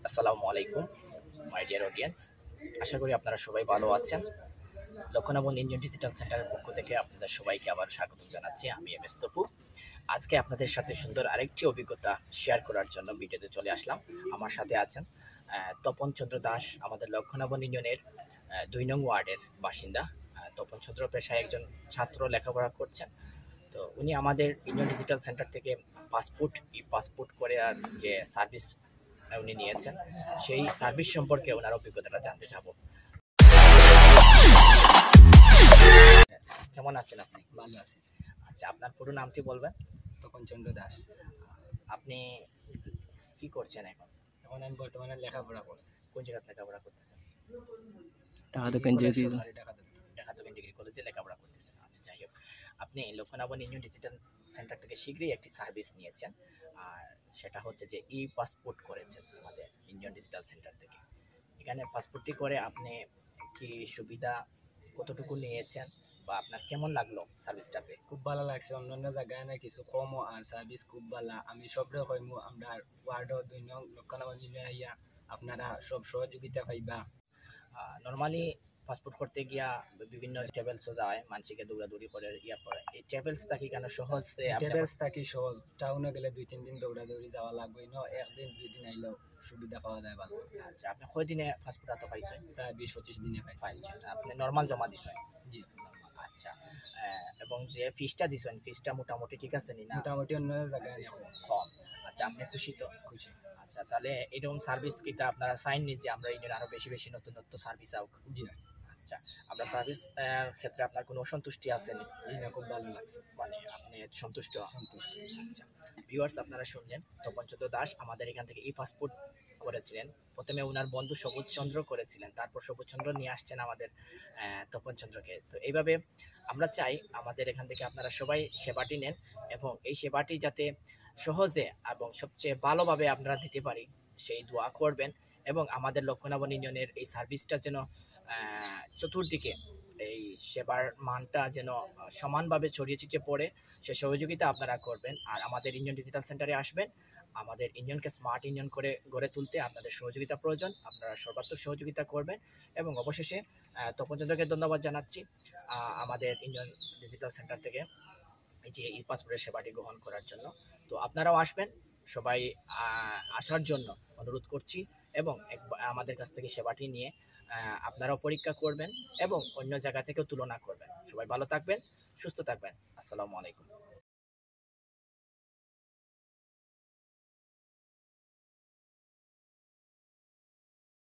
আসসালামু আলাইকুম my dear audience. আশা করি আপনারা সবাই ভালো আছেন। লক্ষণাবন ইন্ডিয়ান ডিজিটাল সেন্টারের পক্ষ থেকে আপনাদের সবাইকে আবার স্বাগত জানাচ্ছি। আমি এম এস তপু। আজকে আপনাদের সাথে সুন্দর আরেকটি অভিজ্ঞতা শেয়ার করার জন্য ভিডিওতে চলে আসলাম। আমার সাথে আছেন তপন চন্দ্র দাস, আমাদের লক্ষণাবন ইউনিয়নের ২ নং ওয়ার্ডের বাসিন্দা। তপন চন্দ্র পেশায় একজন ছাত্র, লেখাপড়া করছেন। তো উনি আমাদের ইন্ডিয়ান ডিজিটাল সেন্টার থেকে পাসপোর্ট করে আর যে সার্ভিস উনি নিয়েছেন, সেই সার্ভিস সম্পর্কে ওনার অভিজ্ঞতাটা জানতে চাবো। কেমন আছেন আপনি? ভালো আছি। আচ্ছা, আপনার পুরো নামটি বলবেন? তপন চন্দ্র দাস। আপনি কি করছেন এখন? এখন আমি বর্তমানে লেখাপড়া করছি। কোন জায়গায় লেখাপড়া করতেছেন? ঢাকা ডিগ্রি কলেজে লেখাপড়া করতেছেন। আচ্ছা, যাই হোক, আপনি লক্ষণাবন ইন্ডিয়ান ডিজিটাল সেন্টার থেকে শীঘ্রই একটি সার্ভিস নিয়েছেন, আর সেটা হচ্ছে যে পাসপোর্ট করেছেন আমাদের ইন্ডিয়ান ডিজিটাল সেন্টার থেকে। এখানে পাসপোর্টটি করে আপনি কি সুবিধা কতটুকু নিয়েছেন বা আপনার কেমন লাগলো সার্ভিসটা পেয়ে? খুব ভালো লাগছে। অন্যান্য জায়গায় না কিছু কমও আর সার্ভিস খুব ভালো। আমি সবরে কইমু আমরা ওয়ার্ডও ২ নং লক্ষণাবন ইউনিয়নে আপনারা সব সহযোগিতা পাইবা। নর্মালি পাসপোর্ট করতে গিয়া বিভিন্ন ট্রাভেলসও যায়, মানুষকে দৌড়াদৌড়ি করে করে। এই ট্রাভেলস থাকি কেন সহজ? ট্রাভেলস থাকি সহজ। টাউনে গেলে ২-৩ দিন দৌড়াদৌড়ি যাওয়া লাগবে না, একদিন ২ দিন আইলেও সুবিধা পাওয়া যায় ভালো। আচ্ছা, আপনি কয়দিনে পাসপোর্ট হাতে পাইছেন? প্রায় ২০-২৫ দিনে পাইছেন। আপনি নর্মাল জমা দিছেন? জি। আচ্ছা, এবং যে ফিসটা দিছেন, ফিসটা মোটামুটি ঠিক আছে নি না? মোটামুটি অন্য জায়গায় কম। আচ্ছা, আপনি খুশি তো? খুশি। আচ্ছা, তাহলে এরকম সার্ভিস কিটা আপনারা চাইন নি যে আমরা এই আরো বেশি বেশি নতুন নতুন সার্ভিস আউক? জি। আচ্ছা, আমরা সার্ভিস ক্ষেত্রে আপনার কোনো অসন্তুষ্টি আছে নি? জি না, খুব ভালো লাগছে। মানে আপনি সন্তুষ্ট? সন্তুষ্ট। আচ্ছা, ভিউয়ার্স, আপনারা শুনলেন তপন চন্দ্র দাস আমাদের এখান থেকে পাসপোর্ট করেছিলেন। প্রথমে ওনার বন্ধু সবুজ চন্দ্র করেছিলেন, তারপর সবুজ চন্দ্র নিয়ে আসছেন আমাদের তপন চন্দ্রকে। তো এইভাবে আমরা চাই আমাদের এখান থেকে আপনারা সবাই সেবাটি নেন, এবং এই সেবাটি যাতে সহজে এবং সবচেয়ে ভালোভাবে আপনারা দিতে পারি সেই দোয়া করবেন, এবং আমাদের লক্ষণাবন ইউনিয়নের এই সার্ভিসটা যেন চতুর্দিকে এই সেবার মানটা যেন সমানভাবে ছড়িয়ে ছিটিয়ে পড়ে, সে সহযোগিতা আপনারা করবেন। আর আমাদের ইন্ডিয়ান ডিজিটাল সেন্টারে আসবেন, আমাদের ইউনিয়নকে স্মার্ট ইউনিয়ন করে গড়ে তুলতে আপনাদের সহযোগিতা প্রয়োজন। আপনারা সর্বাত্মক সহযোগিতা করবেন। এবং অবশেষে তপন চন্দ্রকে ধন্যবাদ জানাচ্ছি আমাদের ইন্ডিয়ান ডিজিটাল সেন্টার থেকে এই যে পাসপোর্টের সেবাটি গ্রহণ করার জন্য। তো আপনারাও আসবেন, সবাই আসার জন্য অনুরোধ করছি, এবং আমাদের কাছ থেকে সেবাটি নিয়ে আপনারাও পরীক্ষা করবেন এবং অন্য জায়গা থেকেও তুলনা করবেন। সবাই ভালো থাকবেন, সুস্থ থাকবেন। আসসালামু আলাইকুম।